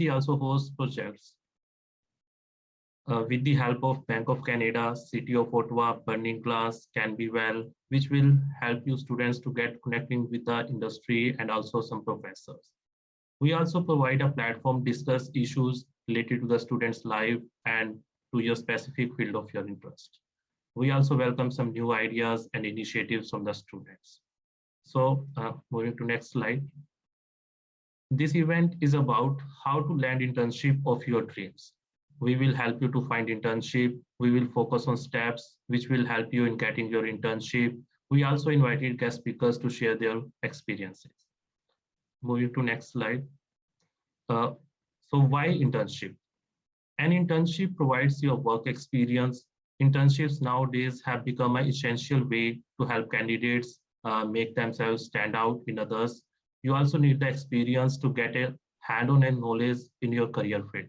UNC also hosts projects with the help of Bank of Canada, City of Ottawa, Burning Glass, Can Be Well, which will help you students to get connecting with the industry and also some professors. We also provide a platform to discuss issues related to the student's life and to your specific field of your interest. We also welcome some new ideas and initiatives from the students. So moving to next slide. This event is about how to land internship of your dreams. We will help you to find internship. We will focus on steps which will help you in getting your internship. We also invited guest speakers to share their experiences. Moving to next slide. So why internship? An internship provides you a work experience. Internships nowadays have become an essential way to help candidates make themselves stand out in others. You also need the experience to get a hand-on knowledge in your career field.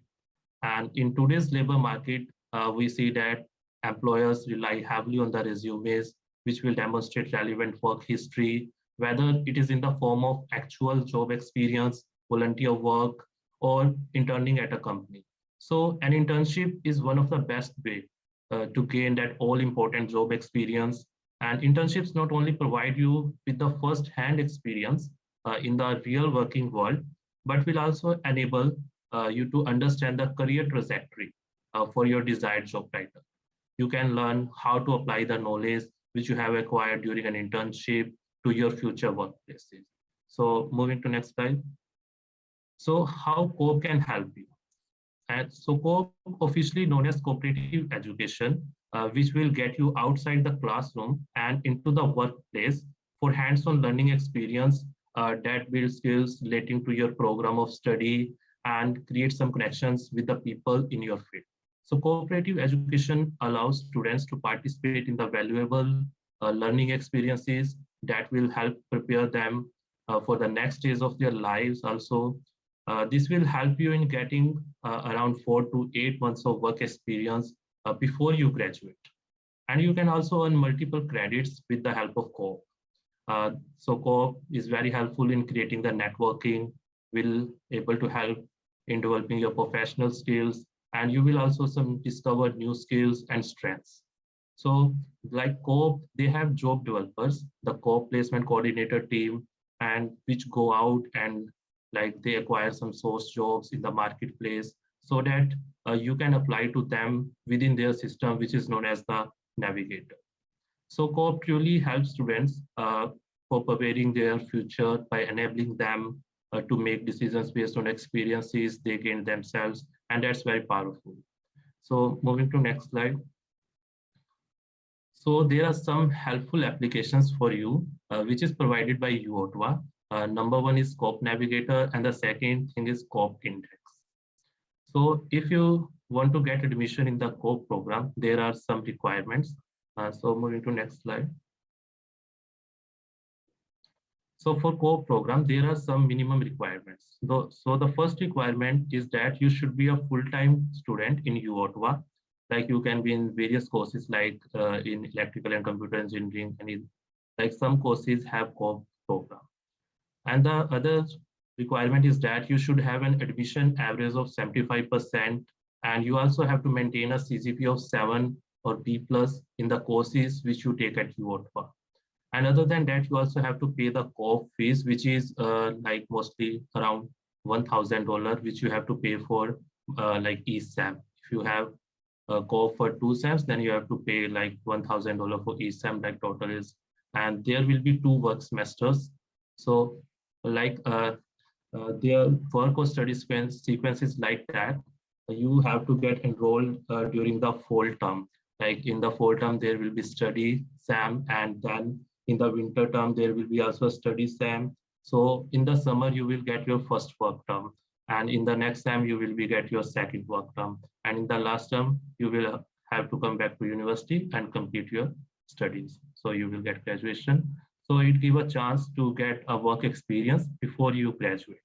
And in today's labor market, we see that employers rely heavily on the resumes, which will demonstrate relevant work history, whether it is in the form of actual job experience, volunteer work, or interning at a company. So an internship is one of the best way to gain that all important job experience. And internships not only provide you with the first-hand experience in the real working world, but will also enable you to understand the career trajectory for your desired job title. You can learn how to apply the knowledge which you have acquired during an internship to your future workplaces. So moving to next slide. So how COOP can help you? And so COOP, officially known as cooperative education, which will get you outside the classroom and into the workplace for hands-on learning experience that builds skills relating to your program of study and create some connections with the people in your field. So cooperative education allows students to participate in the valuable learning experiences that will help prepare them for the next stage of their lives. Also, this will help you in getting around 4 to 8 months of work experience before you graduate. And you can also earn multiple credits with the help of COOP. So COOP is very helpful in creating the networking, will able to help in developing your professional skills, and you will also discover new skills and strengths. So like COOP, they have job developers, the COOP placement coordinator team, and which go out and like they acquire some source jobs in the marketplace so that you can apply to them within their system, which is known as the navigator. So COOP truly helps students for preparing their future by enabling them to make decisions based on experiences they gain themselves, and that's very powerful. So moving to next slide. So there are some helpful applications for you, which is provided by U Ottawa. Number one is COOP Navigator, and the second thing is COOP Index. So if you want to get admission in the COOP program, there are some requirements. So moving to next slide. So for COOP program, there are some minimum requirements. So the first requirement is that you should be a full-time student in U Ottawa. Like you can be in various courses like in electrical and computer engineering, and like some courses have COOP program. And the other requirement is that you should have an admission average of 75%, and you also have to maintain a CGPA of 7 or B+ in the courses which you take at U Ottawa. And other than that, you also have to pay the COOP fees, which is like mostly around $1,000, which you have to pay for like each SEM. If you have a COOP for 2 SEMs, then you have to pay like $1,000 for each SEM, like total is. And there will be 2 work semesters. So like their work or study sequence is like that. You have to get enrolled during the fall term. Like in the fall term, there will be study SEM, and then in the winter term, there will be also a study SEM. So in the summer, you will get your first work term. And in the next SEM, you will get your second work term. And in the last term, you will have to come back to university and complete your studies. So you will get graduation. So it gives a chance to get a work experience before you graduate.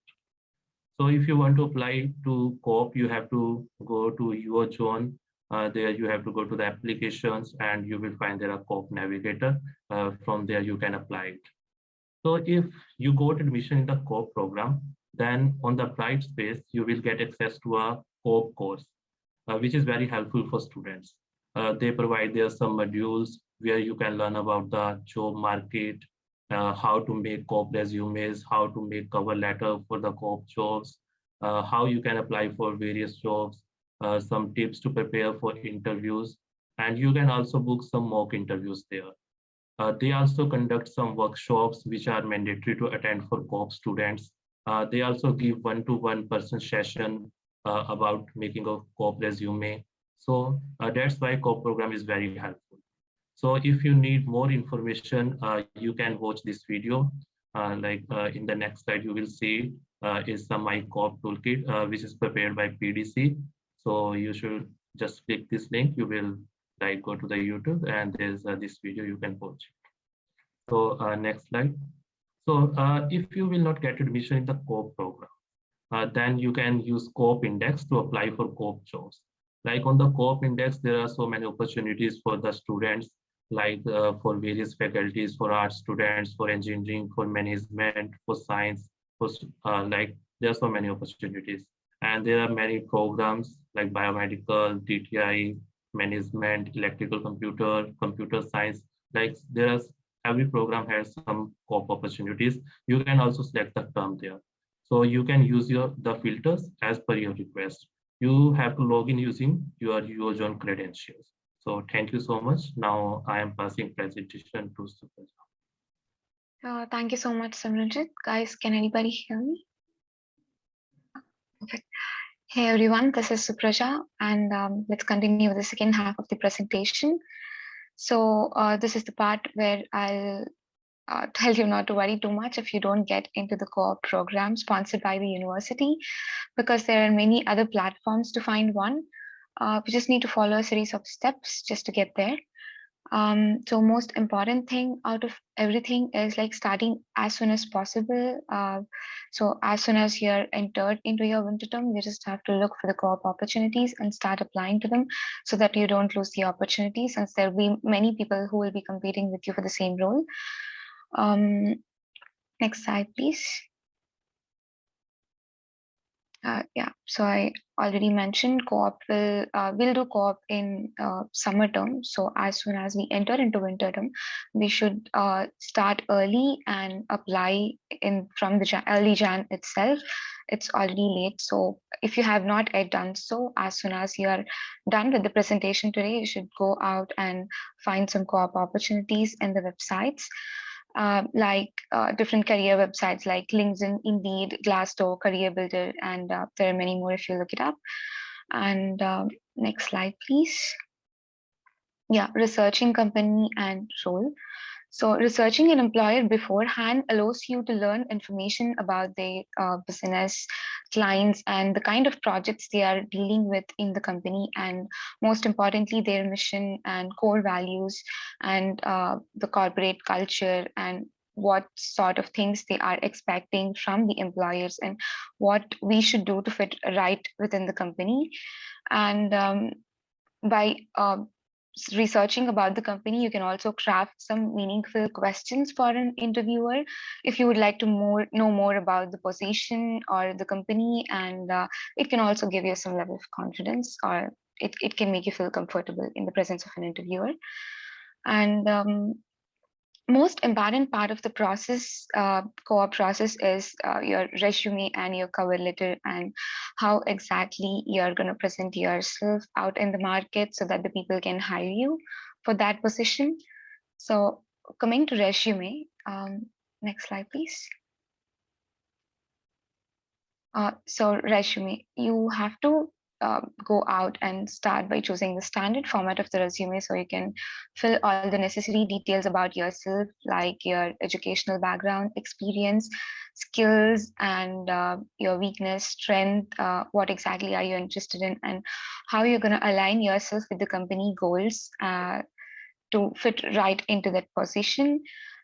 So if you want to apply to COOP, you have to go to your zone. There you have to go to the applications, and you will find there a COOP Navigator. From there you can apply it. So if you got admission in the COOP program, Then on the applied space, you will get access to a COPE course, which is very helpful for students. They provide there some modules where you can learn about the job market, how to make COPE resumes, how to make cover letter for the COPE jobs, how you can apply for various jobs, some tips to prepare for interviews, and you can also book some mock interviews there. They also conduct some workshops which are mandatory to attend for COPE students. They also give one-to-one person session about making a COPE resume. So that's why COPE program is very helpful. So if you need more information, you can watch this video. In the next slide, you will see is the My COPE toolkit, which is prepared by PDC. So you should just click this link. You will go to the YouTube, and there's this video you can watch. So next slide. So if you will not get admission in the COPE program, then you can use COPE index to apply for COPE jobs. Like on the COPE index, there are so many opportunities for the students, like for various faculties, for art students, for engineering, for management, for science, for there are so many opportunities. And there are many programs like biomedical, DTI, management, electrical computer, computer science. Like every program has some COPE opportunities. You can also select the term there. So you can use the filters as per your request. You have to log in using your UOZone credentials. So thank you so much. Now I am passing presentation to Supraja. Thank you so much, Simranjit. Guys, can anybody hear me? Perfect. Hey everyone, this is Supraja, and let's continue with the second half of the presentation. So this is the part where I'll tell you not to worry too much if you don't get into the co-op program sponsored by the university, because there are many other platforms to find one. We just need to follow a series of steps just to get there. So most important thing out of everything is like starting as soon as possible. So as soon as you're entered into your winter term, you just have to look for the co-op opportunities and start applying to them so that you don't lose the opportunity, since there'll be many people who will be competing with you for the same role. Next slide, please. Yeah, so I already mentioned co-op we'll do co-op in summer term. So as soon as we enter into winter term, we should start early and apply from the early Jan itself. It's already late. So if you have not yet done so, as soon as you are done with the presentation today, you should go out and find some co-op opportunities in the websites. Different career websites like LinkedIn, Indeed, Glassdoor, Career Builder, and there are many more if you look it up. And next slide, please. Yeah, researching company and role. So researching an employer beforehand allows you to learn information about the business, clients, and the kind of projects they are dealing with in the company, and most importantly, their mission and core values, and the corporate culture, and what sort of things they are expecting from the employers, and what we should do to fit right within the company. And by researching about the company, you can also craft some meaningful questions for an interviewer if you would like to know more about the position or the company, and it can also give you some level of confidence, or it can make you feel comfortable in the presence of an interviewer. And most important part of the process, co-op process, is your resume and your cover letter, and how exactly you're going to present yourself out in the market so that the people can hire you for that position. So coming to resume, next slide, please. So resume, you have to go out and start by choosing the standard format of the resume, so you can fill all the necessary details about yourself, like your educational background, experience, skills, and your weakness, strength, what exactly are you interested in, and how you're going to align yourself with the company goals to fit right into that position.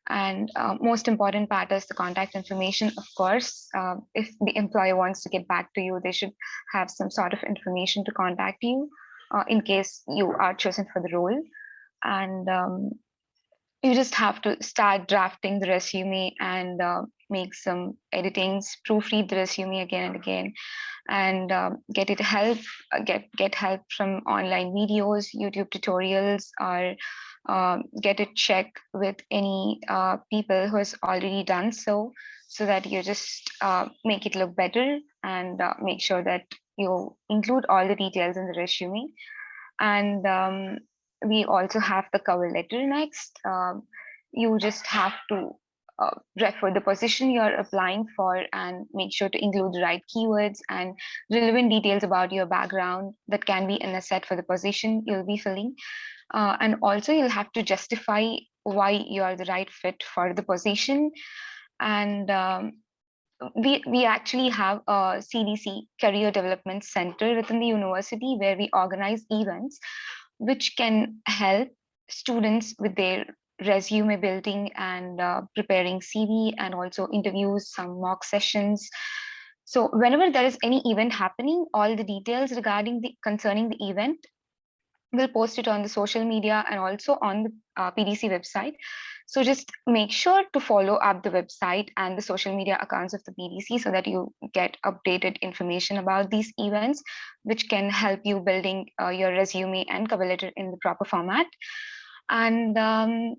And most important part is the contact information. Of course, if the employer wants to get back to you, they should have some sort of information to contact you in case you are chosen for the role. And you just have to start drafting the resume and make some editings, proofread the resume again and again, and get help from online videos, YouTube tutorials, or get it checked with any people who has already done so that you just make it look better, and make sure that you include all the details in the resume. And we also have the cover letter next. You just have to refer the position you're applying for and make sure to include the right keywords and relevant details about your background that can be an asset for the position you'll be filling. And also, you'll have to justify why you are the right fit for the position. And we actually have a CDC Career Development Center within the university where we organize events which can help students with their resume building and preparing CV, and also interviews, some mock sessions. So whenever there is any event happening, all the details regarding the concerning the event, we'll post it on the social media and also on the PDC website. So just make sure to follow up the website and the social media accounts of the PDC so that you get updated information about these events, which can help you building your resume and cover letter in the proper format. And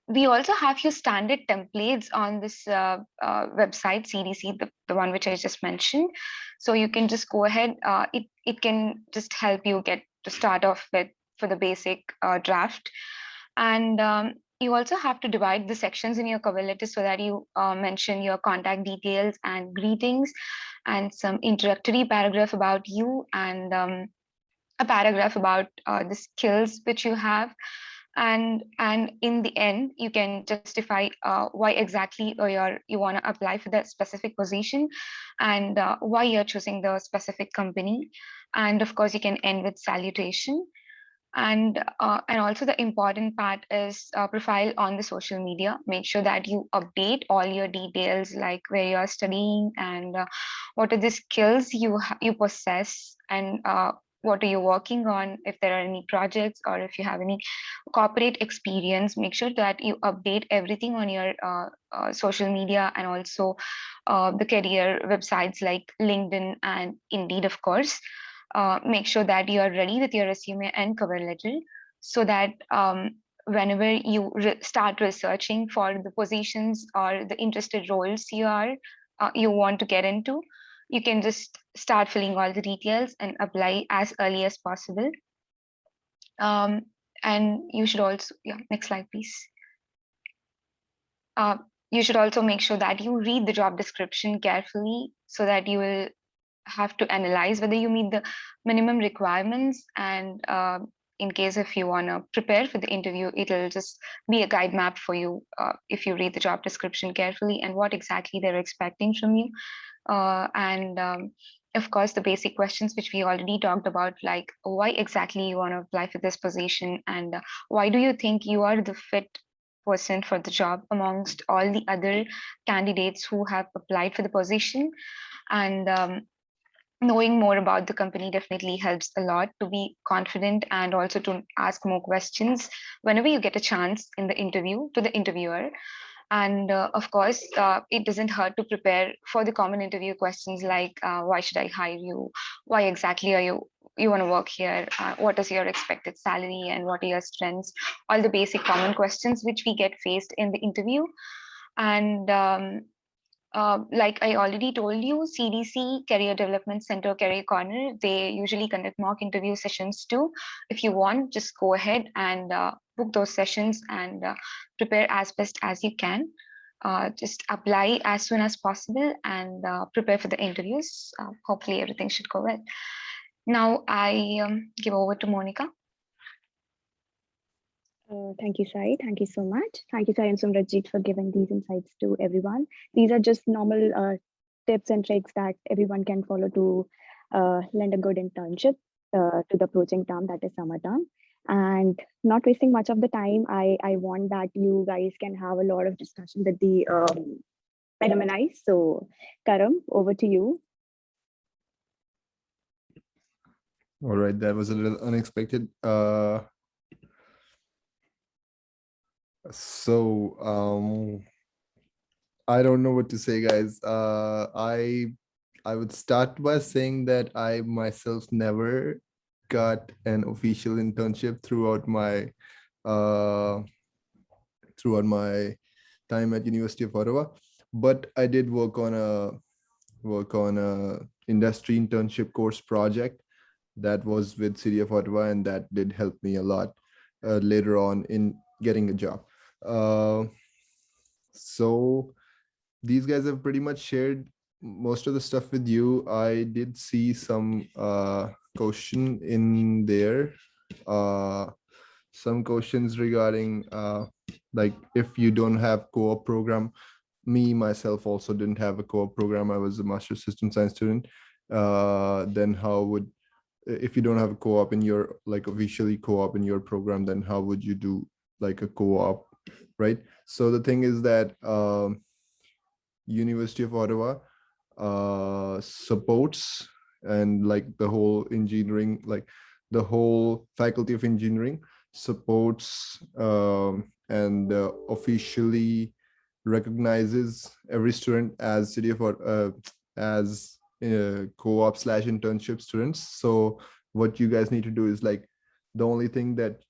we also have your standard templates on this website, CDC, the one which I just mentioned. So you can just go ahead. It can just help you get to start off with for the basic draft. And you also have to divide the sections in your cover letter so that you mention your contact details and greetings, and some introductory paragraph about you, and a paragraph about the skills which you have. And in the end, you can justify why exactly you want to apply for that specific position, and why you're choosing the specific company. And of course, you can end with salutation. And also the important part is profile on the social media. Make sure that you update all your details, like where you are studying, and what are the skills you possess, and what are you working on, if there are any projects, or if you have any corporate experience. Make sure that you update everything on your social media, and also the career websites like LinkedIn and Indeed, of course. Make sure that you are ready with your resume and cover letter, so that whenever you start researching for the positions or the interested roles you want to get into, you can just start filling all the details and apply as early as possible. And you should also, yeah, next slide, please. You should also make sure that you read the job description carefully, so that you will have to analyze whether you meet the minimum requirements. And in case if you want to prepare for the interview, it'll just be a guide map for you if you read the job description carefully and what exactly they're expecting from you. And of course, the basic questions which we already talked about, like why exactly you want to apply for this position, and why do you think you are the fit person for the job amongst all the other candidates who have applied for the position. And knowing more about the company definitely helps a lot to be confident, and also to ask more questions whenever you get a chance in the interview to the interviewer. And of course, it doesn't hurt to prepare for the common interview questions like why should I hire you? Why exactly are you want to work here? What is your expected salary, and what are your strengths? All the basic common questions which we get faced in the interview. And like I already told you, CDC, Career Development Center, Career Corner, they usually conduct mock interview sessions too. If you want, just go ahead and book those sessions, and prepare as best as you can. Just apply as soon as possible, and prepare for the interviews. Hopefully everything should go well. Now I give over to Monica. Thank you, Sai. Thank you so much. Thank you, Sai and Sumrajit, for giving these insights to everyone. These are just normal tips and tricks that everyone can follow to land a good internship to the approaching term, that is summer term. And not wasting much of the time, I want that you guys can have a lot of discussion with the alumni. So Karam, over to you. All right, that was a little unexpected. So I don't know what to say, guys. I would start by saying that I myself never got an official internship uh throughout my time at University of Ottawa, but I did work on a industry internship course project that was with City of Ottawa, and that did help me a lot later on in getting a job. Uh, so these guys have pretty much shared most of the stuff with you. I did see some question in there. Uh, some questions regarding like if you don't have co-op program. Me myself also didn't have a co-op program. I was a master system science student. Then how would, if you don't have a co-op in your, like officially co-op in your program, then how would you do like a co-op, right? So the thing is that University of Ottawa supports, and like the whole engineering, like the whole faculty of engineering supports and officially recognizes every student as as co-op slash internship students. So what you guys need to do is like, the only thing that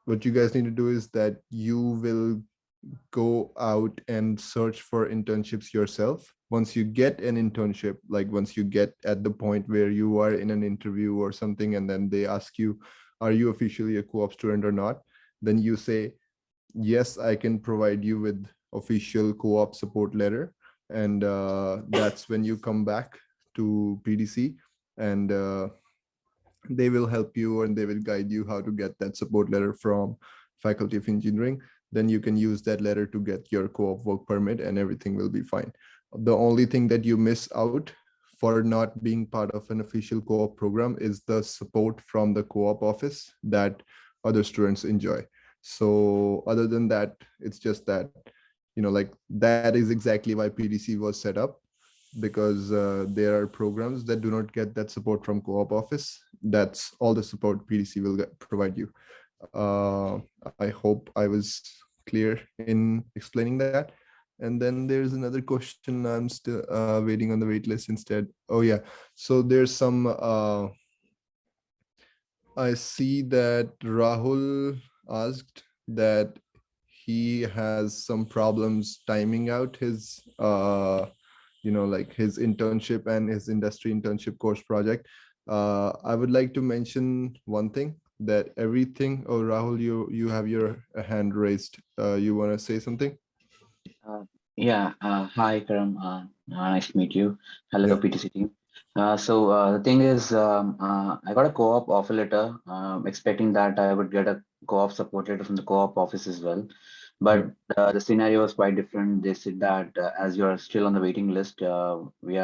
what you guys need to do is that you will go out and search for internships yourself. Once you get an internship, like once you get at the point where you are in an interview or something, and then they ask you, are you officially a co-op student or not? Then you say, yes, I can provide you with official co-op support letter. And that's when you come back to PDC, and they will help you and they will guide you how to get that support letter from faculty of engineering. Then you can use that letter to get your co-op work permit and everything will be fine. The only thing that you miss out for not being part of an official co-op program is the support from the co-op office that other students enjoy. So other than that, it's just that, like that is exactly why PDC was set up, because there are programs that do not get that support from co-op office. That's all the support PDC will provide you. uh, I hope I was clear in explaining that. And then there's another question. I'm still waiting on the wait list instead. Oh yeah, so there's some I see that Rahul asked that he has some problems timing out his like his internship and his industry internship course project. I would like to mention one thing, that everything. Oh, Rahul, you have your hand raised. You want to say something? Uh, yeah, hi Karam, nice to meet you. Hello, Yeah. PTC team. The thing is, I got a co-op offer letter, expecting that I would get a co-op support letter from the co-op office as well. Yeah. But the scenario was quite different. They said that as you are still on the waiting list, we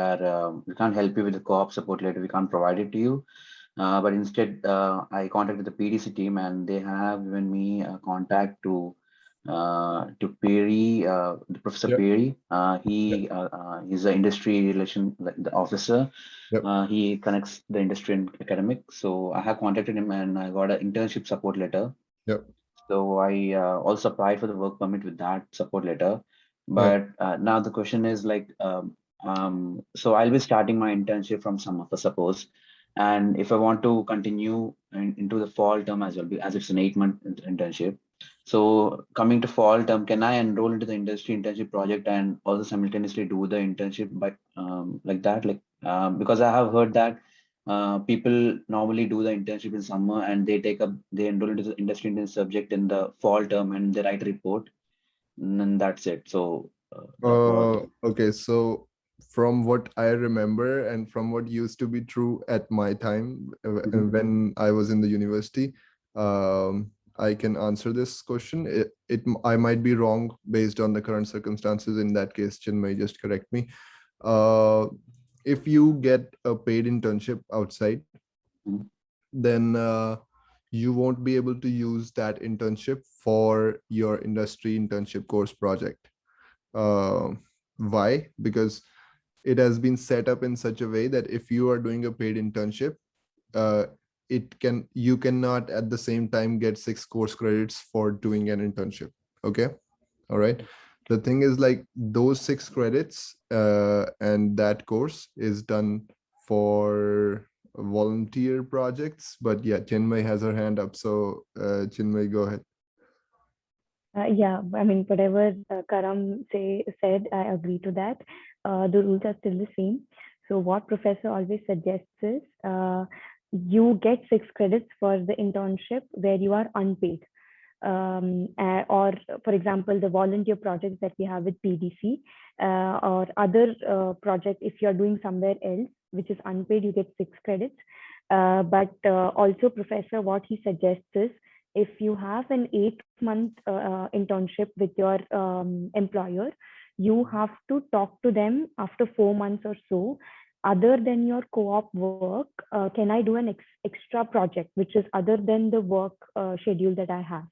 can't help you with the co-op support letter. We can't provide it to you. But instead, I contacted the PDC team, and they have given me a contact to Perry, the Professor Yeah. Perry. Yeah. He's the industry relation like the officer. Yep. He connects the industry and academic. So I have contacted him, and I got an internship support letter. Yep. So I also applied for the work permit with that support letter. Yep. But now the question is like, so I'll be starting my internship from summer, for suppose, and if I want to continue into the fall term as well, as it's an 8-month internship. So coming to fall term, can I enroll into the industry internship project and also simultaneously do the internship by like that? Like because I have heard that people normally do the internship in summer and they enroll into the industry internship subject in the fall term and they write a report and then that's it. So that was Okay, so from what I remember and from what used to be true at my time Mhm. when I was in the university, I can answer this question. I might be wrong based on the current circumstances. In that case, Chinmay, just correct me. Uh, if you get a paid internship outside, Mhm. then you won't be able to use that internship for your industry internship course project. uh, why? Because it has been set up in such a way that if you are doing a paid internship, uh, you cannot at the same time get 6 course credits for doing an internship. Okay. All right. The thing is like those 6 credits and that course is done for volunteer projects. But yeah, Chinmay has her hand up. So Chinmay, go ahead. Yeah, I mean, whatever Karam said, I agree to that. The rules are still the same. So what professor always suggests is you get 6 credits for the internship where you are unpaid. Or for example, the volunteer projects that we have with PDC or other project, if you're doing somewhere else, which is unpaid, you get 6 credits. But also professor, what he suggests is if you have an 8-month internship with your employer, you have to talk to them after 4 months or so. Other than your co-op work, can I do an extra project, which is other than the work schedule that I have?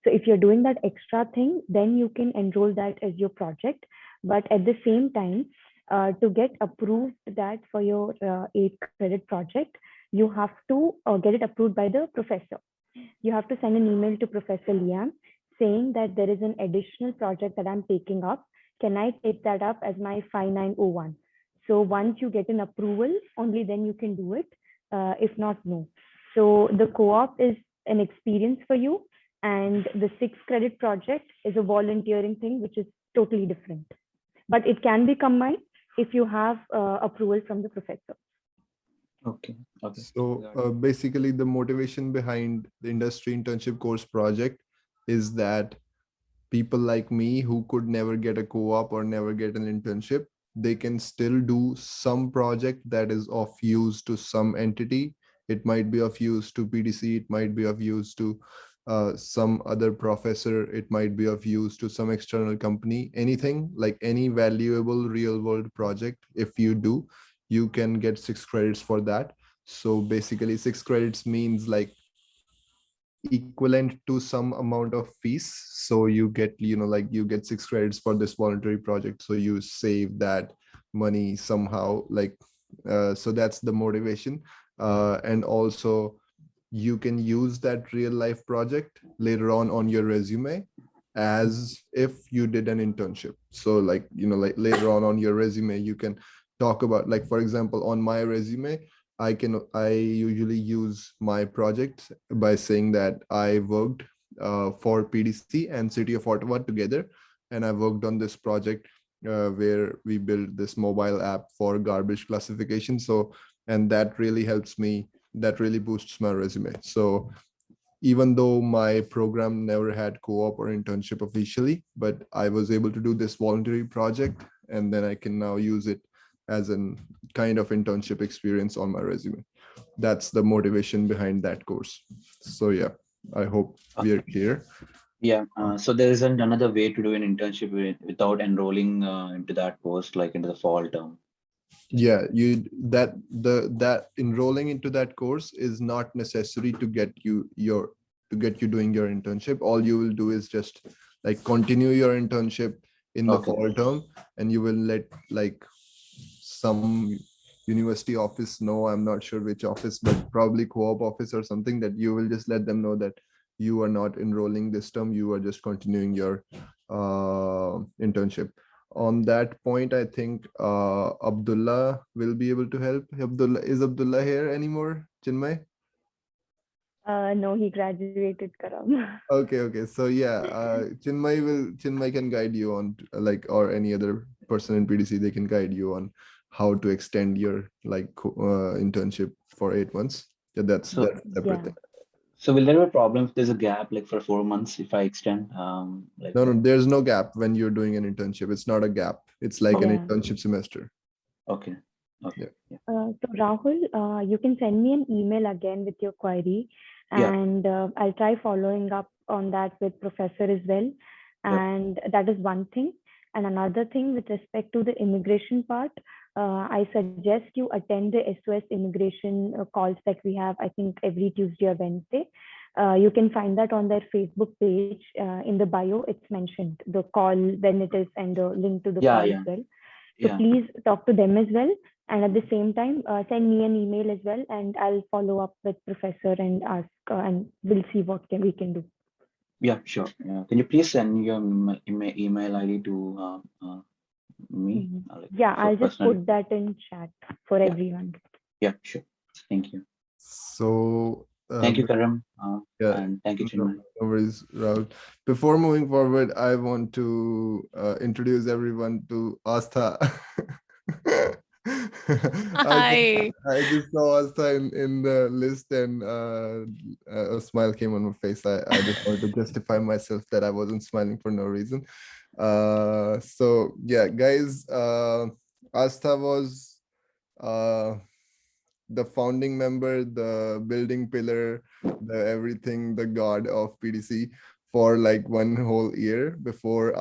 So if you're doing that extra thing, then you can enroll that as your project. But at the same time, to get approved that for your 8-credit project, you have to get it approved by the professor. You have to send an email to Professor Liam saying that there is an additional project that I'm taking up. Can I take that up as my 5901? So once you get an approval, only then you can do it. If not, no. So the co-op is an experience for you, and the 6-credit project is a volunteering thing, which is totally different. But it can be combined if you have approval from the professor. Okay. Okay. So basically the motivation behind the industry internship course project is that people like me who could never get a co-op or never get an internship, they can still do some project that is of use to some entity. It might be of use to PDC, it might be of use to some other professor, it might be of use to some external company, anything like any valuable real world project. If you do, you can get 6 credits for that. So basically 6 credits means like equivalent to some amount of fees. So you get, like you get 6 credits for this voluntary project. So you save that money somehow, like, so that's the motivation. And also you can use that real life project later on your resume as if you did an internship. So like, like later on your resume, you can talk about, like, for example, on my resume, I usually use my projects by saying that I worked for PDC and City of Ottawa together, and I worked on this project where we built this mobile app for garbage classification. So, and that really helps me, that really boosts my resume. So even though my program never had co-op or internship officially, but I was able to do this voluntary project, and then I can now use it as an kind of internship experience on my resume. That's the motivation behind that course. So yeah, I hope we are clear. Yeah. So there isn't another way to do an internship without enrolling into that course, like into the fall term. Yeah, that enrolling into that course is not necessary to get you doing your internship. All you will do is just like continue your internship in the fall term, and you will let like some university office know, I'm not sure which office, but probably co-op office or something, that you will just let them know that you are not enrolling this term, you are just continuing your internship. On that point, I think Abdullah will be able to help. Is Abdullah here anymore, Chinmay? No, he graduated, Karam. Okay. So yeah, Chinmay can guide you on like, or any other person in PDC, they can guide you on how to extend your like internship for 8 months. Yeah, that's separate thing. So will there be a problem if there's a gap like for 4 months if I extend? Like No, there's no gap when you're doing an internship. It's not a gap. It's like an internship semester. Okay. Yeah. So Rahul, you can send me an email again with your query, and I'll try following up on that with professor as well. And that is one thing. And another thing with respect to the immigration part, I suggest you attend the SOS immigration calls that we have, I think every Tuesday or Wednesday. You can find that on their Facebook page. In the bio, it's mentioned the call when it is, and the link to the call as well. So please talk to them as well. And at the same time, send me an email as well, and I'll follow up with professor and ask, and we'll see what we can do. Yeah, sure. Yeah. Can you please send your email ID to me? Like Yeah, for I'll just personal. put that in chat for Yeah, everyone. yeah, sure. Thank you. So Thank you, Karam. yeah, And thank you, no Chinmay. worries, Rahul. Before moving forward, I want to introduce everyone to Astha. Hi. I just saw Astha in the list, and a smile came on my face. I just wanted to justify myself that I wasn't smiling for no reason. So yeah, guys, Astha was uh, the founding member, the building pillar, the everything, the god of PDC for like one whole year before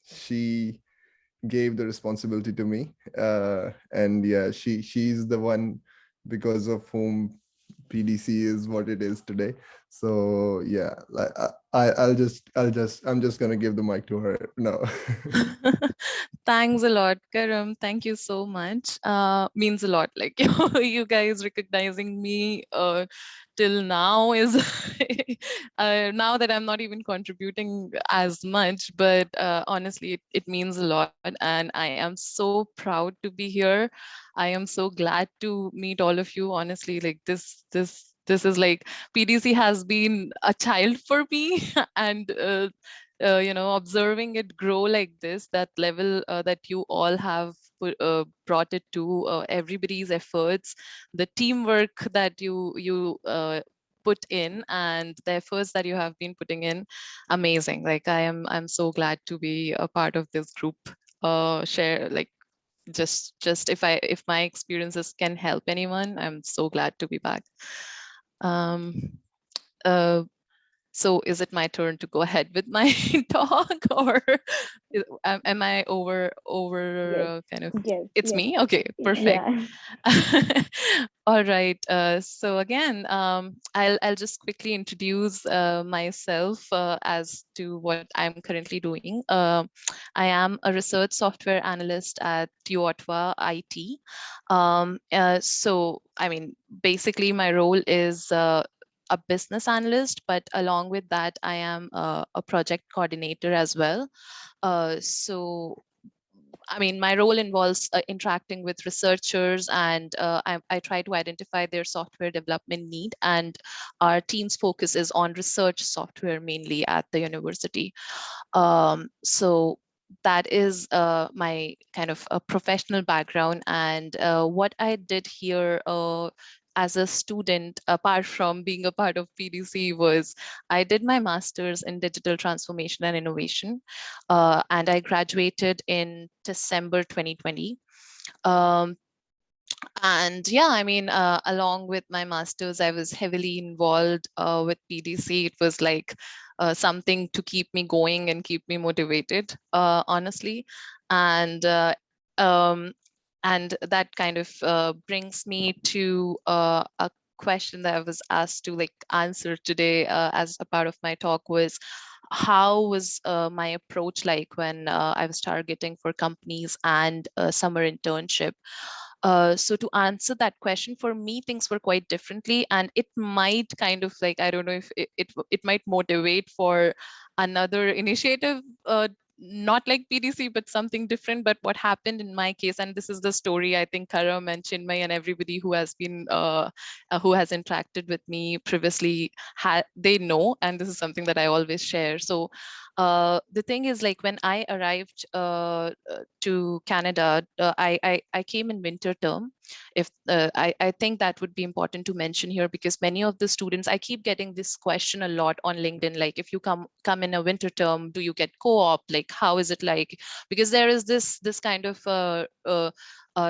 she gave the responsibility to me. And yeah, she's the one because of whom PDC is what it is today. So yeah, like I'm just gonna give the mic to her. No. Thanks a lot, Karam. Thank you so much. Means a lot. Like you guys recognizing me till now is now that I'm not even contributing as much, but honestly, it means a lot, and I am so proud to be here. I am so glad to meet all of you. Honestly, like this is like PDC has been a child for me, and observing it grow like this, that level that you all have brought it to, everybody's efforts, the teamwork that you put in, and the efforts that you have been putting in, amazing. Like I'm so glad to be a part of this group. Share like just if my experiences can help anyone, I'm so glad to be back. um uh, so is it my turn to go ahead with my talk, or am I over Yes, kind of? yes, It's yes. me. Okay, perfect. Yeah. All right. So again, I'll just quickly introduce myself as to what I'm currently doing. I am a research software analyst at Tiwari IT. So I mean, basically, my role is a business analyst, but along with that, I am a project coordinator as well. So I mean, my role involves interacting with researchers, and I try to identify their software development need. And our team's focus is on research software mainly at the university. So that is my kind of a professional background. And what I did here as a student, apart from being a part of PDC, was I did my master's in digital transformation and innovation, and I graduated in December 2020. Um, and yeah, I mean, along with my master's, I was heavily involved with PDC. It was like something to keep me going and keep me motivated, honestly. And um, and that kind of brings me to a question that I was asked to like answer today as a part of my talk, was how was my approach like when I was targeting for companies and a summer internship. So to answer that question, for me, things were quite differently, and it might kind of like, I don't know if it might motivate for another initiative, not like PDC, but something different. But what happened in my case, and this is the story I think Karam and Chinmay and everybody who has been who has interacted with me previously, they know, and this is something that I always share. So the thing is, like when I arrived to Canada, I came in winter term. If I think that would be important to mention here, because many of the students, I keep getting this question a lot on LinkedIn, like if you come in a winter term, do you get co-op? Like how is it like? Because there is this kind of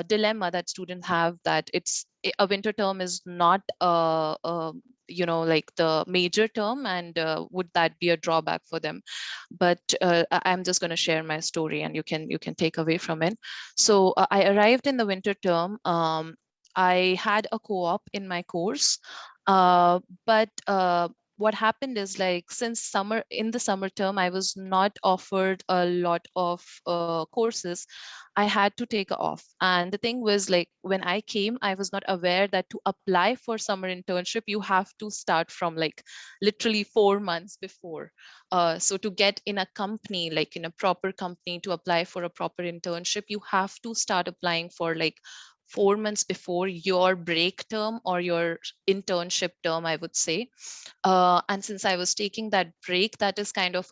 dilemma that students have, that a winter term is not like the major term, and would that be a drawback for them? But I'm just going to share my story, and you can take away from it. So I arrived in the winter term. I had a co-op in my course, but what happened is, like, since in the summer term, I was not offered a lot of courses. I had to take off. And the thing was, like, when I came, I was not aware that to apply for summer internship, you have to start from like literally 4 months before. So to get in a company, like in a proper company, to apply for a proper internship, you have to start applying for like 4 months before your break term or your internship term, I would say. And since I was taking that break, that is kind of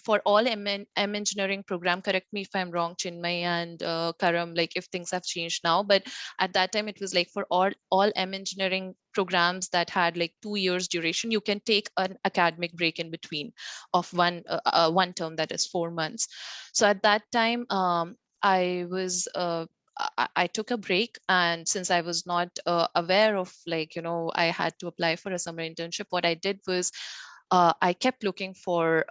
for all M engineering program, correct me if I'm wrong, Chinmay and Karam, like if things have changed now, but at that time it was like for all M engineering programs that had like 2 years duration, you can take an academic break in between of one term, that is 4 months. So at that time, I was I took a break, and since I was not aware of, like, I had to apply for a summer internship, what I did was I kept looking for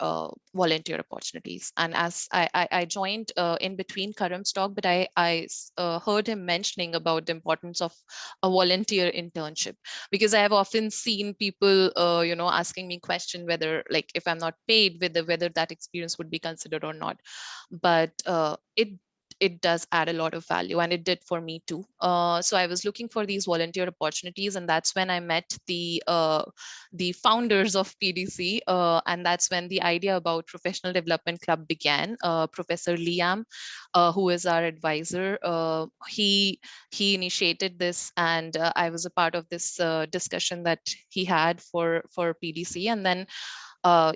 volunteer opportunities. And as I joined in between Karam's talk, but I heard him mentioning about the importance of a volunteer internship, because I have often seen people, asking me question whether, like, if I'm not paid, whether that experience would be considered or not. But it does add a lot of value, and it did for me too. So I was looking for these volunteer opportunities, and that's when I met the founders of PDC, and that's when the idea about Professional Development Club began. Professor Liam, who is our advisor, he initiated this, and I was a part of this discussion that he had for PDC, and then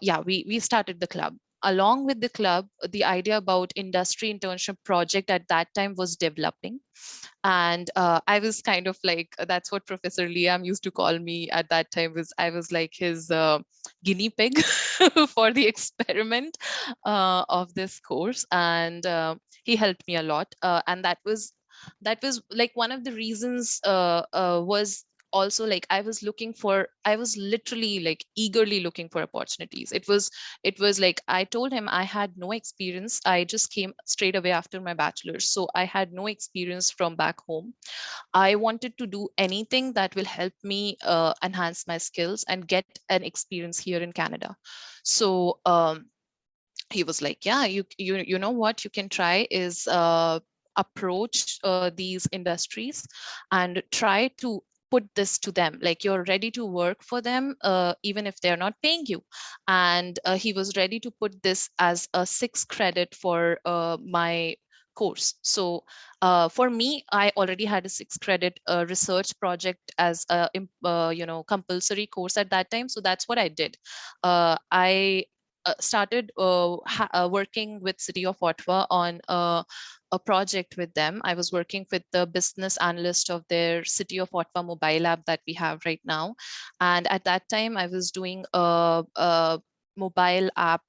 yeah, we started the club. Along with the club, the idea about industry internship project at that time was developing. And I was kind of like, that's what Professor Liam used to call me at that time, was I was like his guinea pig for the experiment of this course. And he helped me a lot. And that was like one of the reasons was also, like, I was literally like eagerly looking for opportunities. It was like, I told him I had no experience. I just came straight away after my bachelor's, so I had no experience from back home. I wanted to do anything that will help me enhance my skills and get an experience here in Canada. So he was like, yeah, you know what you can try is approach these industries and try to put this to them, like you're ready to work for them even if they're not paying you. And he was ready to put this as a 6 credit for my course. So for me, I already had a 6 credit research project as a compulsory course at that time. So that's what I did. I started working with City of Ottawa on a project with them. I was working with the business analyst of their City of Ottawa mobile app that we have right now. And at that time, I was doing a mobile app.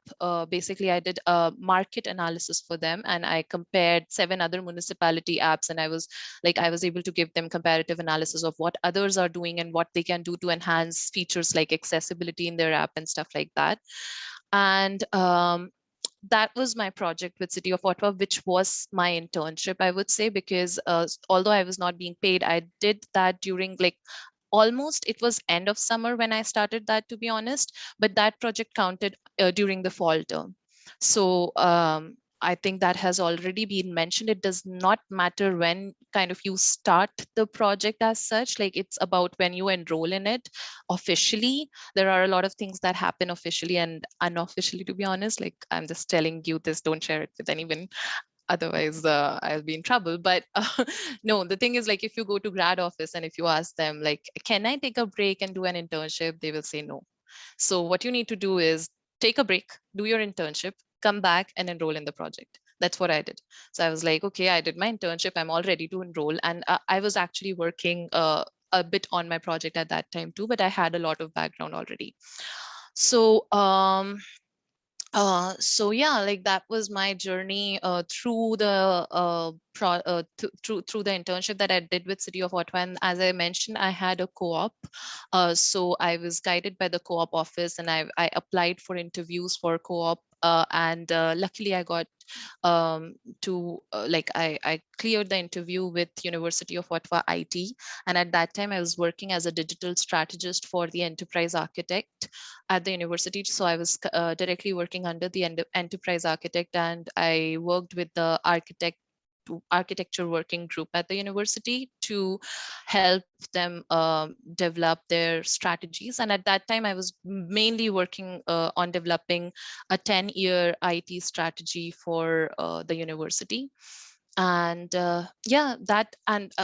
Basically, I did a market analysis for them, and I compared 7 other municipality apps, and I was able to give them comparative analysis of what others are doing and what they can do to enhance features like accessibility in their app and stuff like that. And that was my project with City of Ottawa, which was my internship, I would say, because although I was not being paid, I did that during like almost, it was end of summer when I started that, to be honest, but that project counted during the fall term. So I think that has already been mentioned. It does not matter when kind of you start the project as such, like it's about when you enroll in it officially. There are a lot of things that happen officially and unofficially, to be honest. Like, I'm just telling you this, don't share it with anyone, otherwise I'll be in trouble. But no, the thing is, like, if you go to grad office and if you ask them like, can I take a break and do an internship, they will say no. So what you need to do is take a break, do your internship, come back and enroll in the project. That's what I did. So I was like, okay, I did my internship, I'm all ready to enroll. And I was actually working a bit on my project at that time too, but I had a lot of background already. So so yeah, like that was my journey through the through the internship that I did with City of Ottawa. And as I mentioned, I had a co-op, so I was guided by the co-op office, and I applied for interviews for co-op and luckily I got to I cleared the interview with University of Ottawa IT, and at that time I was working as a digital strategist for the enterprise architect at the university. So I was directly working under the enterprise architect, and I worked with the architecture working group at the university to help them develop their strategies. And at that time I was mainly working on developing a 10-year IT strategy for the university. And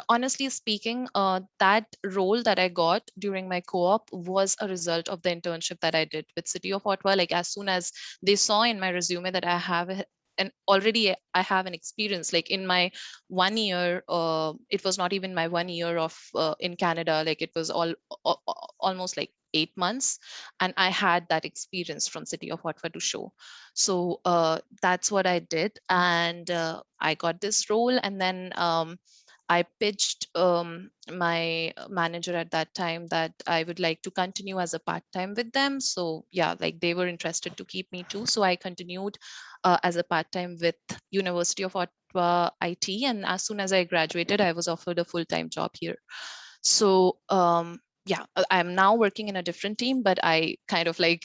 honestly speaking, that role that I got during my co-op was a result of the internship that I did with City of Ottawa. Like, as soon as they saw in my resume that I have and already I have an experience, like in my 1 year, it was not even my 1 year of in Canada, like it was almost like 8 months, and I had that experience from City of Ottawa to show. So that's what I did, and I got this role. And then I pitched my manager at that time that I would like to continue as a part-time with them. So yeah, like they were interested to keep me too. So I continued as a part-time with University of Ottawa IT. And as soon as I graduated, I was offered a full-time job here. So yeah, I'm now working in a different team, but I kind of like,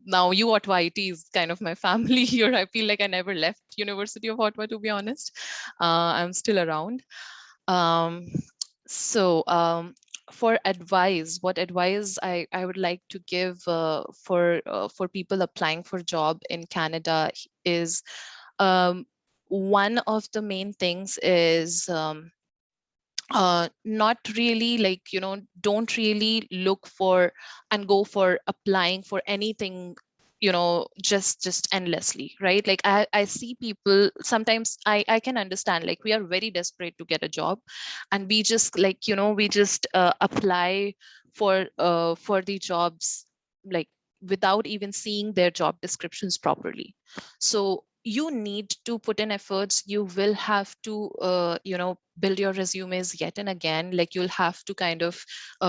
now U Ottawa IT is kind of my family here. I feel like I never left University of Ottawa, to be honest. I'm still around. So for advice, what advice I would like to give for people applying for job in Canada is, one of the main things is not really like, don't really look for and go for applying for anything, just endlessly, right? Like I see people sometimes, I can understand, like we are very desperate to get a job, and we just like, we just apply for the jobs, like without even seeing their job descriptions properly. So you need to put in efforts. You will have to build your resumes yet and again. Like you'll have to kind of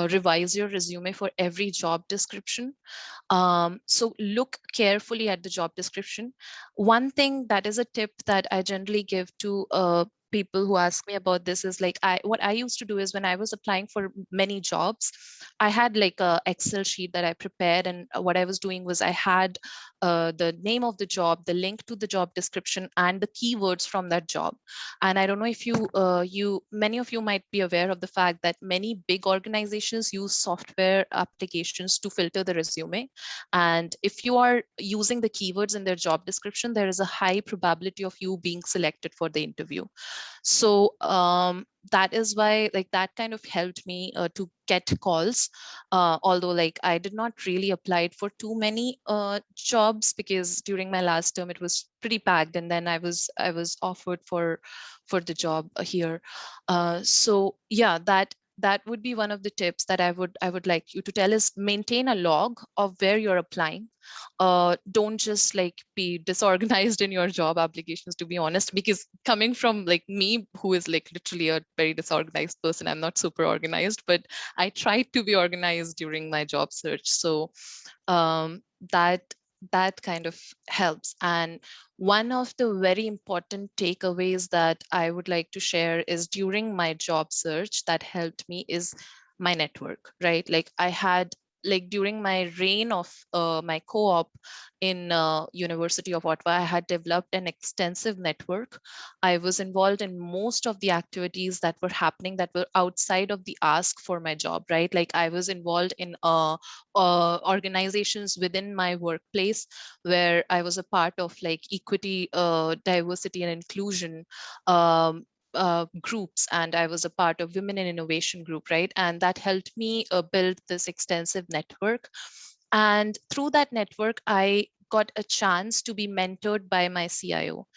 revise your resume for every job description. So look carefully at the job description. One thing that is a tip that I generally give to people who ask me about this is like, what I used to do is, when I was applying for many jobs, I had like a Excel sheet that I prepared, and what I was doing was I had the name of the job, the link to the job description, and the keywords from that job. And I don't know if many of you might be aware of the fact that many big organizations use software applications to filter the resume. And if you are using the keywords in their job description, there is a high probability of you being selected for the interview. So that is why, like, that kind of helped me to get calls, although like I did not really apply for too many jobs, because during my last term it was pretty packed, and then I was offered for the job here. So yeah, that would be one of the tips that I would like you to tell, is maintain a log of where you're applying. Don't just like be disorganized in your job applications, to be honest, because coming from like me, who is like literally a very disorganized person, I'm not super organized, but I tried to be organized during my job search. So that kind of helps. And one of the very important takeaways that I would like to share is, during my job search, that helped me is my network, right? Like I had, like during my reign of my co-op in University of Ottawa, I had developed an extensive network. I was involved in most of the activities that were happening that were outside of the ask for my job, right? Like I was involved in organizations within my workplace where I was a part of like equity, diversity and inclusion groups, and I was a part of Women in Innovation group, right? And that helped me build this extensive network. And through that network, I got a chance to be mentored by my CIO.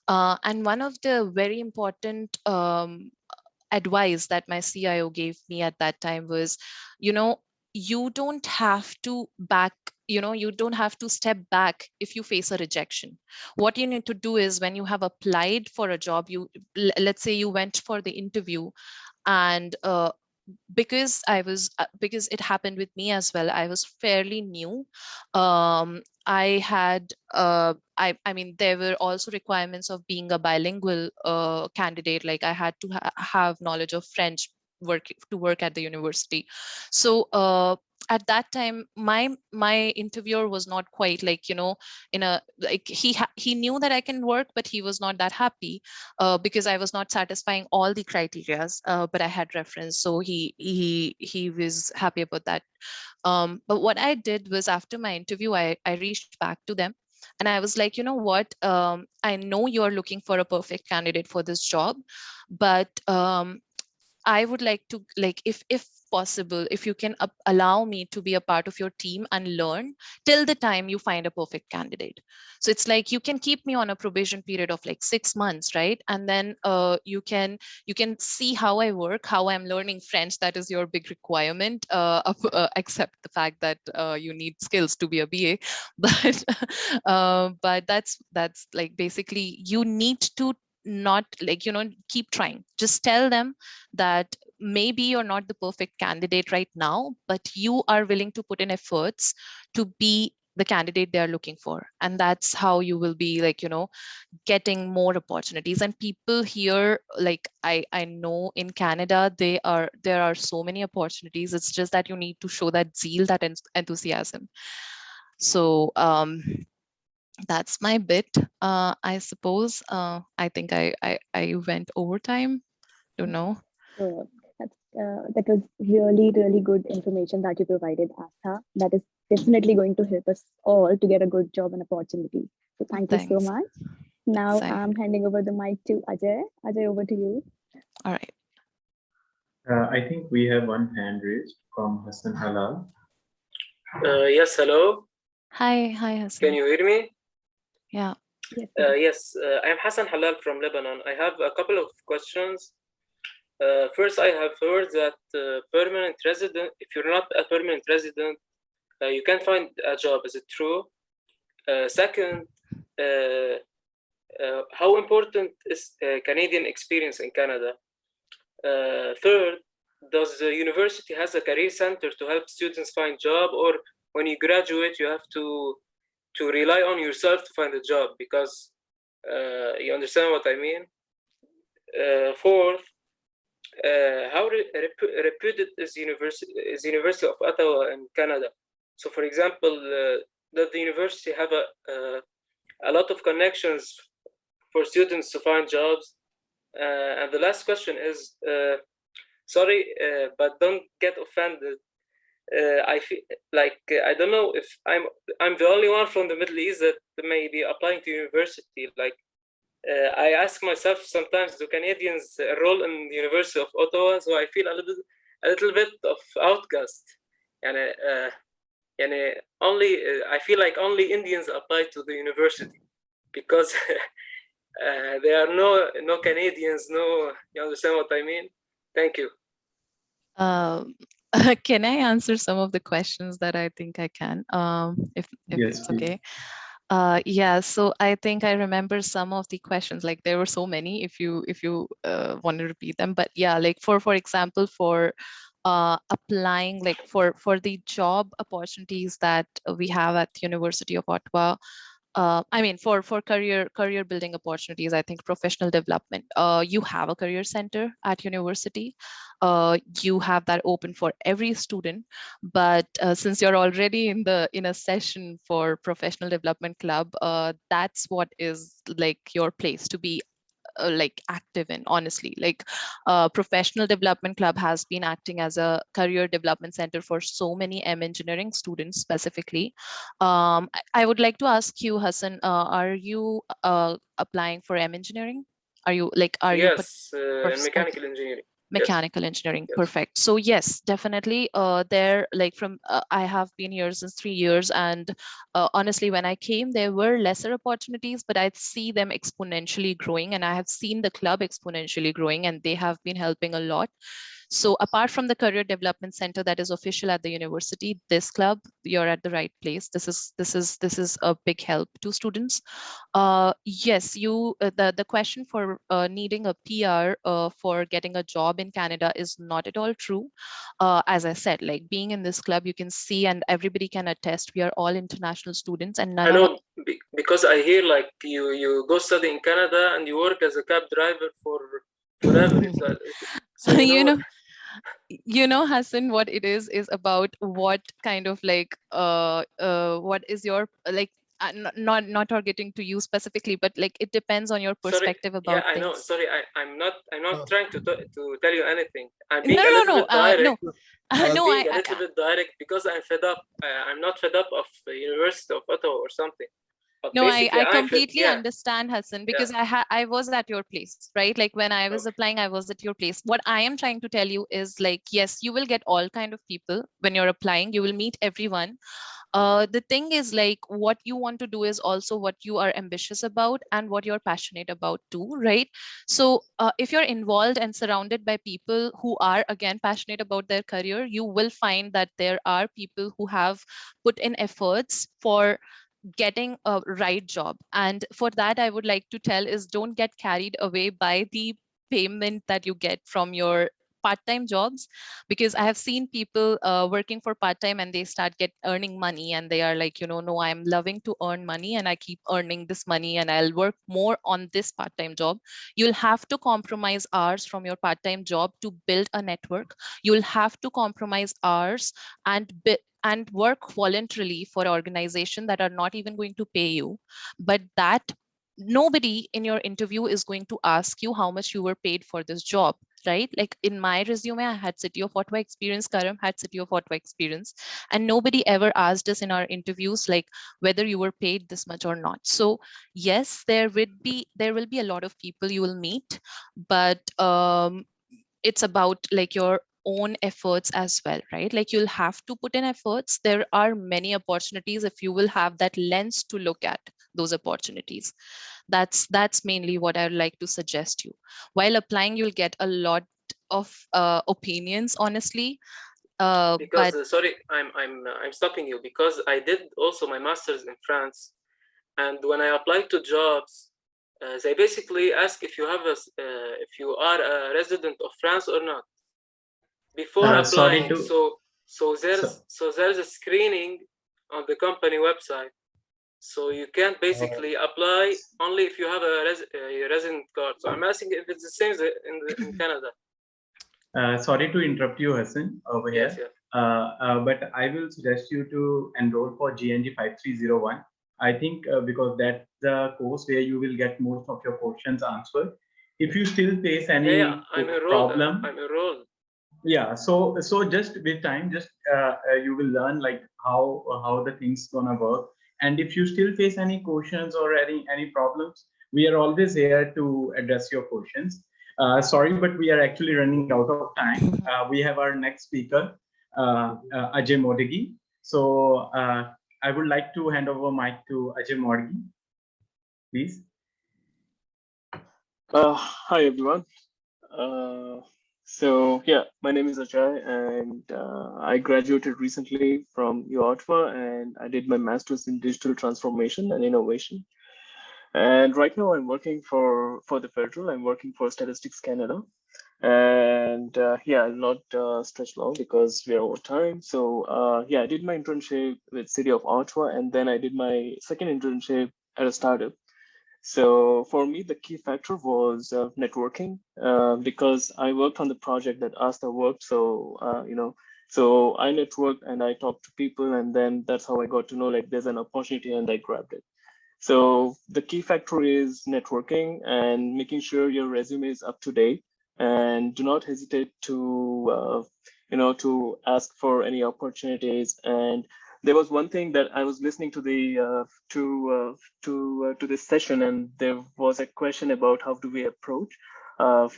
And one of the very important advice that my CIO gave me at that time was, you don't have to you don't have to step back if you face a rejection. What you need to do is, when you have applied for a job, let's say you went for the interview, and because because it happened with me as well. I was fairly new. I had I mean, there were also requirements of being a bilingual candidate. Like I had to have knowledge of French to work at the university. So at that time, my interviewer was not quite like, you know, in a like he knew that I can work, but he was not that happy because I was not satisfying all the criterias. But I had reference, so he was happy about that. But what I did was, after my interview, I reached back to them and I was like, you know what, I know you're looking for a perfect candidate for this job, but I would like to, like, if possible, if you can allow me to be a part of your team and learn till the time you find a perfect candidate. So it's like you can keep me on a probation period of like 6 months, right? And then you can see how I work, how I'm learning French. That is your big requirement, except the fact that you need skills to be a BA. But that's like, basically you need to not, like, you know, keep trying. Just tell them that maybe you're not the perfect candidate right now, but you are willing to put in efforts to be the candidate they're looking for. And that's how you will be, like, you know, getting more opportunities. And people here, like, I know in Canada, there are so many opportunities. It's just that you need to show that zeal, that enthusiasm. So that's my bit, I suppose. I think I went overtime. Don't know. So that was really, really good information that you provided, Astha. That is definitely going to help us all to get a good job and opportunity. So thank you so Thanks. much. Now Same. I'm handing over the mic to Ajay. Ajay, over to you. All right. I think we have one hand raised from Hassan Halal. Yes, hello. Hi, Hassan. Can you hear me? Yeah. Yes. I'm Hassan Halal from Lebanon. I have a couple of questions. First, I have heard that permanent resident, if you're not a permanent resident, you can't find a job. Is it true? Second, how important is Canadian experience in Canada? Third, does the university has a career center to help students find job, or when you graduate you have to rely on yourself to find a job? Because you understand what I mean. Fourth, how reputed is University of Ottawa in Canada? So, for example, does the university have a lot of connections for students to find jobs? And the last question is, sorry, but don't get offended. I feel like I don't know if I'm the only one from the Middle East that may be applying to university. Like I ask myself sometimes, do Canadians enroll in the University of Ottawa? So I feel a little bit of outcast. And only I feel like only Indians apply to the university because there are no Canadians. No, you understand what I mean? Thank you. Can I answer some of the questions that I think I can, if Yes, it's please. okay? Yeah, so I think I remember some of the questions. Like there were so many. If you want to repeat them, but yeah, like for example, for applying, like for the job opportunities that we have at the University of Ottawa. I mean, for career building opportunities, I think professional development. You have a career center at university. You have that open for every student. But since you're already in a session for professional development club, that's what is like your place to be like active in. Honestly, like professional development club has been acting as a career development center for so many engineering students specifically. I would like to ask you, Hassan, are you applying for engineering? Are you Yes, in okay. mechanical engineering. Mechanical engineering, Yes. perfect. So yes, definitely. There, like from I have been here since 3 years, and honestly, when I came, there were lesser opportunities, but I see them exponentially growing, and I have seen the club exponentially growing, and they have been helping a lot. So apart from the career development center that is official at the university, this club, you're at the right place. This is a big help to students. Yes, the question for needing a PR for getting a job in Canada is not at all true. As I said, like being in this club, you can see, and everybody can attest, we are all international students, and none I of us. know because I hear like you go study in Canada and you work as a cab driver for forever. So you you know. know, Hassan, what it is about what kind of like what is your like not targeting to you specifically, but like it depends on your Sorry, perspective yeah, about I know. things. Sorry, I'm not trying to tell you anything. I'm No, being a no, little no, bit direct. no. I'm No, being a little bit direct because I'm fed up. I'm not fed up of the University of Ottawa or something. But no, basically, I I'm fed. completely Yeah, understand, Hassan, yeah. because I was at your place, right? Like when I was Okay. applying, I was at your place. What I am trying to tell you is like, yes, you will get all kind of people when you're applying. You will meet everyone. The thing is like what you want to do is also what you are ambitious about and what you're passionate about too, right? So if you're involved and surrounded by people who are again passionate about their career, you will find that there are people who have put in efforts for getting a right job. And for that, I would like to tell is don't get carried away by the payment that you get from your part-time jobs, because I have seen people working for part-time and they start earning money and they are like, no, I'm loving to earn money and I keep earning this money and I'll work more on this part-time job. You'll have to compromise hours from your part-time job to build a network. You'll have to compromise hours and work voluntarily for organizations that are not even going to pay you, but that nobody in your interview is going to ask you how much you were paid for this job, right? Like in my resume, I had City of Ottawa experience, Karam had City of Ottawa experience, and nobody ever asked us in our interviews like whether you were paid this much or not. So yes, there will be a lot of people you will meet, but it's about like your own efforts as well, right? Like you'll have to put in efforts. There are many opportunities if you will have that lens to look at those opportunities. That's mainly what I would like to suggest you. While applying, you'll get a lot of opinions, honestly. Because But sorry, I'm stopping you because I did also my master's in France, and when I applied to jobs, they basically ask if you have if you are a resident of France or not before Sorry applying. to. So there's a screening on the company website. So you can't basically apply only if you have a resident card. So I'm asking if it's the same in Canada. Sorry to interrupt you, Hassan, over Yes, here. yeah. But I will suggest you to enroll for GNG 5301. I think because that's the course where you will get most of your questions answered. If you still face any Yeah, I'm enrolled. problem, I'm enrolled. yeah. So just with time, just you will learn like how the things gonna work. And if you still face any questions or any problems, we are always here to address your questions. Sorry, but we are actually running out of time. We have our next speaker, Ajay Modagi. So I would like to hand over mic to Ajay Modagi, please. Hi everyone. So yeah, my name is Ajay, and I graduated recently from Ottawa, and I did my master's in digital transformation and innovation. And right now, I'm working for the federal. I'm working for Statistics Canada, and yeah, I'll not stretch long because we are over time. So yeah, I did my internship with City of Ottawa, and then I did my second internship at a startup. So for me, the key factor was networking because I worked on the project that Astha worked. So, so I networked and I talked to people, and then that's how I got to know like there's an opportunity and I grabbed it. So the key factor is networking and making sure your resume is up to date, and do not hesitate to, to ask for any opportunities. And there was one thing that I was listening to the to this session, and there was a question about how do we approach.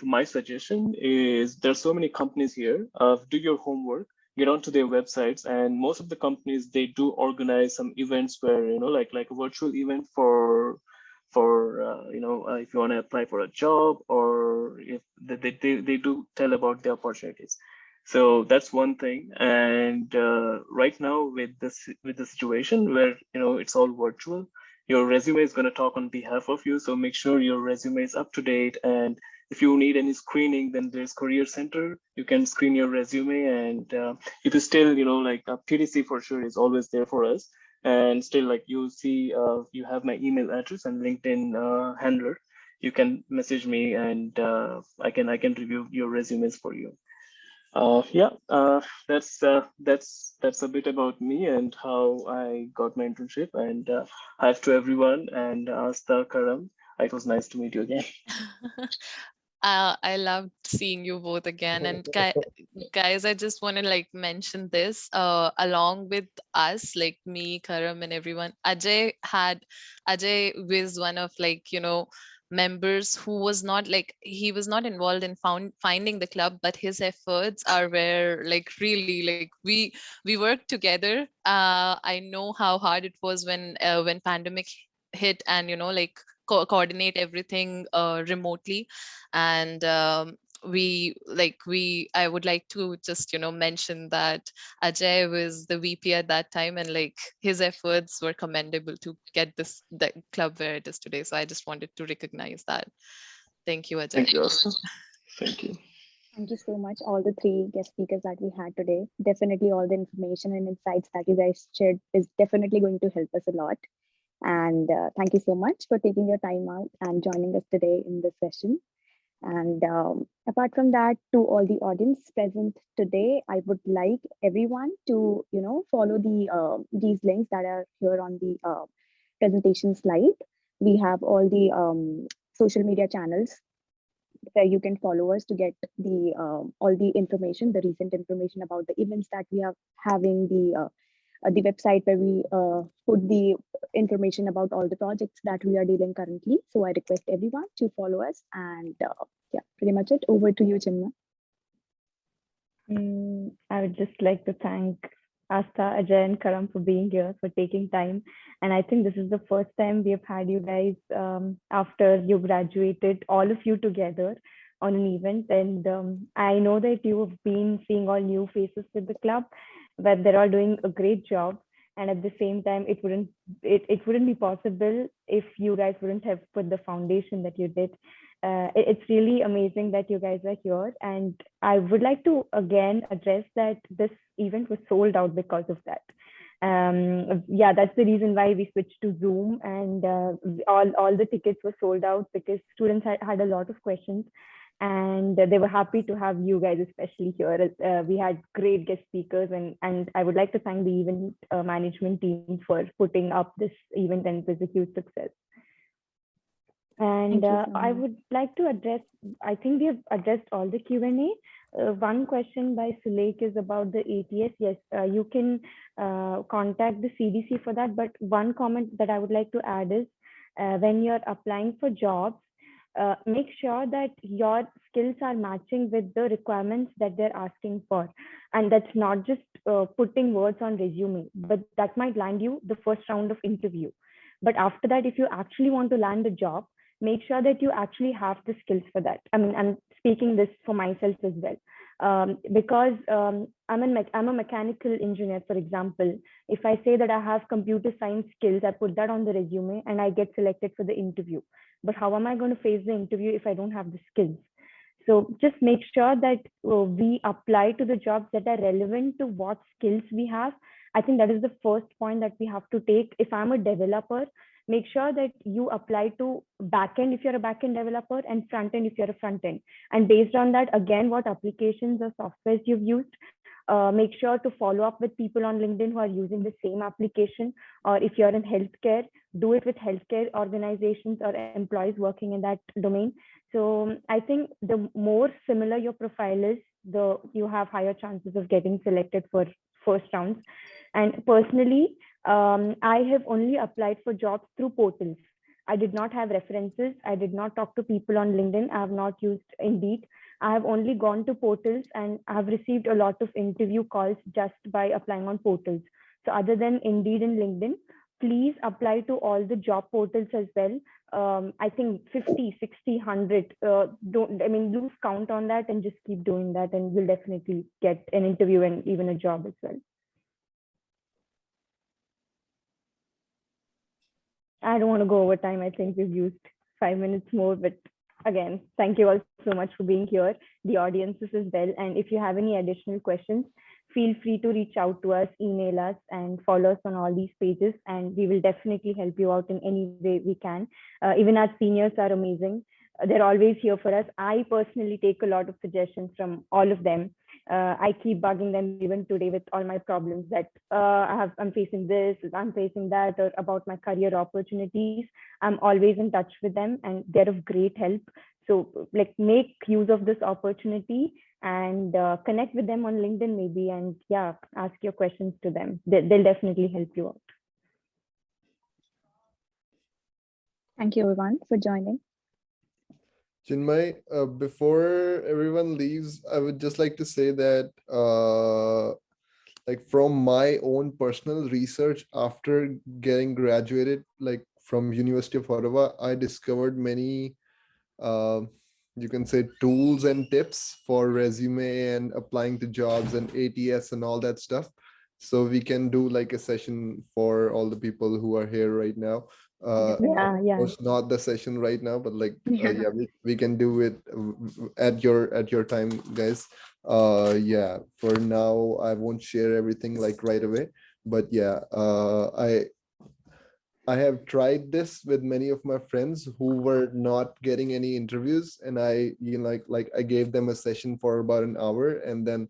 My suggestion is there's so many companies here. Do your homework, get onto their websites, and most of the companies, they do organize some events where like a virtual event for if you want to apply for a job, or if they do tell about the opportunities. So that's one thing. And right now with the situation where it's all virtual, your resume is going to talk on behalf of you. So make sure your resume is up to date. And if you need any screening, then there's Career Center. You can screen your resume, and if you still, like PDC for sure is always there for us. And still, like you see, you have my email address and LinkedIn handler. You can message me, and I can review your resumes for you. Yeah, that's a bit about me and how I got my internship. And hi to everyone, and Astha, Karam. It was nice to meet you again. I loved seeing you both again. And guys, I just want to like mention this along with us, like me, Karam, and everyone. Ajay was one of like, members who was not like, he was not involved in finding the club, but his efforts are where like really like we worked together. I know how hard it was when pandemic hit, and like coordinate everything remotely. And I would like to just mention that Ajay was the VP at that time, and like his efforts were commendable to get the club where it is today. So I just wanted to recognize that. Thank you, Ajay. Thank you, Astha. Thank you. Thank you so much, all the three guest speakers that we had today. Definitely all the information and insights that you guys shared is definitely going to help us a lot. And thank you so much for taking your time out and joining us today in this session. And apart from that, to all the audience present today, I would like everyone to, follow these links that are here on the presentation slide. We have all the social media channels where you can follow us to get the all the information, the recent information about the events that we are having, the website where we put the information about all the projects that we are dealing currently. So I request everyone to follow us, and yeah, pretty much it. Over to you, Chinma. I would just like to thank Astha, Ajay, and Karam for being here, for taking time. And I think this is the first time we have had you guys after you graduated, all of you together on an event. And I know that you have been seeing all new faces with the club, but they're all doing a great job. And at the same time, it wouldn't be possible if you guys wouldn't have put the foundation that you did. It's really amazing that you guys are here. And I would like to again address that this event was sold out because of that. Yeah, that's the reason why we switched to Zoom, and all the tickets were sold out because students had a lot of questions, and they were happy to have you guys especially here. We had great guest speakers, and I would like to thank the event management team for putting up this event, and it was a huge success. And I would like to address, I think we have addressed all the Q&A. One question by Suleik is about the ATS. Yes, you can contact the CDC for that. But one comment that I would like to add is when you're applying for jobs, make sure that your skills are matching with the requirements that they're asking for. And that's not just putting words on resume, but that might land you the first round of interview. But after that, if you actually want to land a job, make sure that you actually have the skills for that. I mean, I'm speaking this for myself as well, because I'm a mechanical engineer, for example. If I say that I have computer science skills, I put that on the resume and I get selected for the interview. But how am I going to face the interview if I don't have the skills? So just make sure that we apply to the jobs that are relevant to what skills we have. I think that is the first point that we have to take. If I'm a developer, make sure that you apply to backend if you're a backend developer, and frontend if you're a frontend. And based on that, again, what applications or softwares you've used, make sure to follow up with people on LinkedIn who are using the same application. Or if you're in healthcare, do it with healthcare organizations or employees working in that domain. So I think the more similar your profile is, you have higher chances of getting selected for first rounds. And personally, I have only applied for jobs through portals. I did not have references. I did not talk to people on LinkedIn. I have not used Indeed. I have only gone to portals, and I have received a lot of interview calls just by applying on portals. So other than Indeed and LinkedIn, please apply to all the job portals as well. I think 50, 60, 100. Lose count on that and just keep doing that, and you'll definitely get an interview and even a job as well. I don't want to go over time. I think we've used 5 minutes more, but again, thank you all so much for being here, the audiences as well. And if you have any additional questions, feel free to reach out to us, email us, and follow us on all these pages. And we will definitely help you out in any way we can. Even our seniors are amazing. They're always here for us. I personally take a lot of suggestions from all of them. I keep bugging them even today with all my problems that I'm facing this, I'm facing that, or about my career opportunities. I'm always in touch with them and they're of great help. So like make use of this opportunity and connect with them on LinkedIn maybe, and yeah, ask your questions to them. They'll definitely help you out. Thank you everyone for joining. Chinmay, before everyone leaves, I would just like to say that like from my own personal research after getting graduated, like from University of Ottawa, I discovered many you can say tools and tips for resume and applying to jobs and ATS and all that stuff. So we can do like a session for all the people who are here right now. Yeah. It's not the session right now, but like Yeah. we can do it at your time, guys. Yeah, for now I won't share everything like right away, but yeah, I have tried this with many of my friends who were not getting any interviews, and I like I gave them a session for about an hour, and then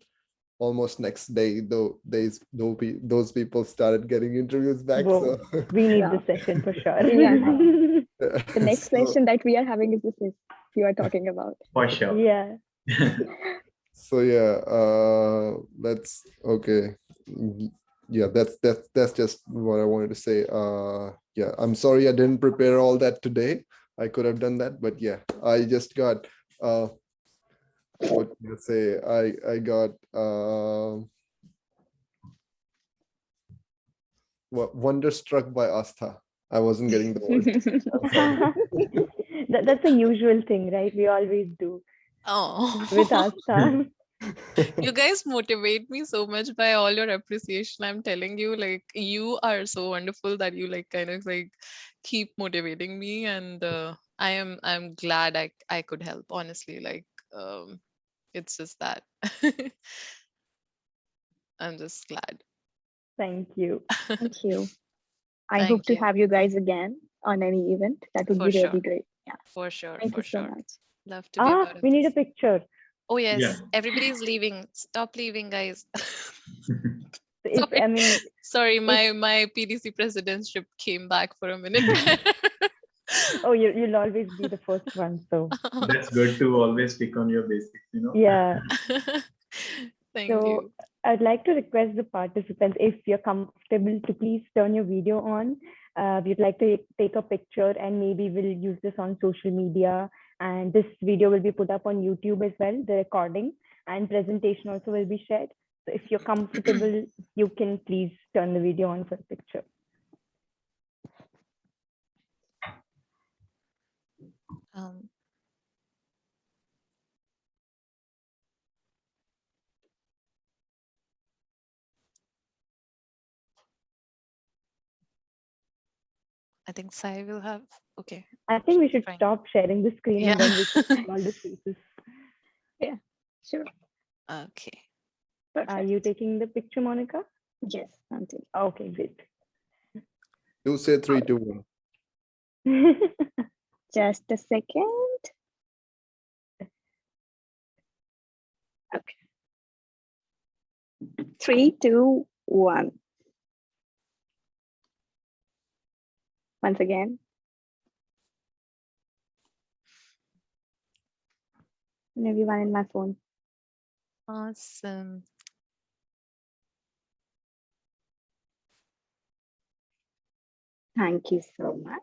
almost next day those people started getting interviews back. Whoa, So we need Yeah. this session for sure. Yeah. The next so, session that we are having is this you are talking about. For sure. Yeah. so yeah, let's okay. Yeah, that's just what I wanted to say. Yeah, I'm sorry I didn't prepare all that today. I could have done that, but yeah, I just got what can I say? I got wonderstruck by Astha. I wasn't getting the word. I'm sorry. That's a usual thing, right? We always do Oh, with Astha. you guys motivate me so much by all your appreciation. I'm telling you, like, you are so wonderful that you like kind of like keep motivating me, and I'm glad I could help. Honestly, like, it's just that I'm just glad. Thank you. Thank you. I Thank hope to you. have you guys again on any event. That would For be sure. really great. Yeah. For sure, Thank for you so sure. much. Love to be a part of We need a this. picture. Oh yes, Yeah. everybody's leaving. Stop leaving, guys. If Sorry. I mean, Sorry, my PDC presidentship came back for a minute. oh, you'll always be the first one. So That's good to always stick on your basics, you know. yeah. Thank So you. I'd like to request the participants, if you're comfortable, to please turn your video on. We'd like to take a picture, and maybe we'll use this on social media. And this video will be put up on YouTube as well, the recording and presentation also will be shared. So if you're comfortable, you can please turn the video on for the picture. I think Sai will have. Okay. I think we should Fine. stop sharing the screen Yeah. and then we can see all the faces. Yeah, sure. Okay. Perfect. Are you taking the picture, Monica? Yes, I'm taking. Okay, great. You say 3, 2, 1. Just a second. Okay. 3, 2, 1. Once again. And everyone in my phone. Awesome. Thank you so much.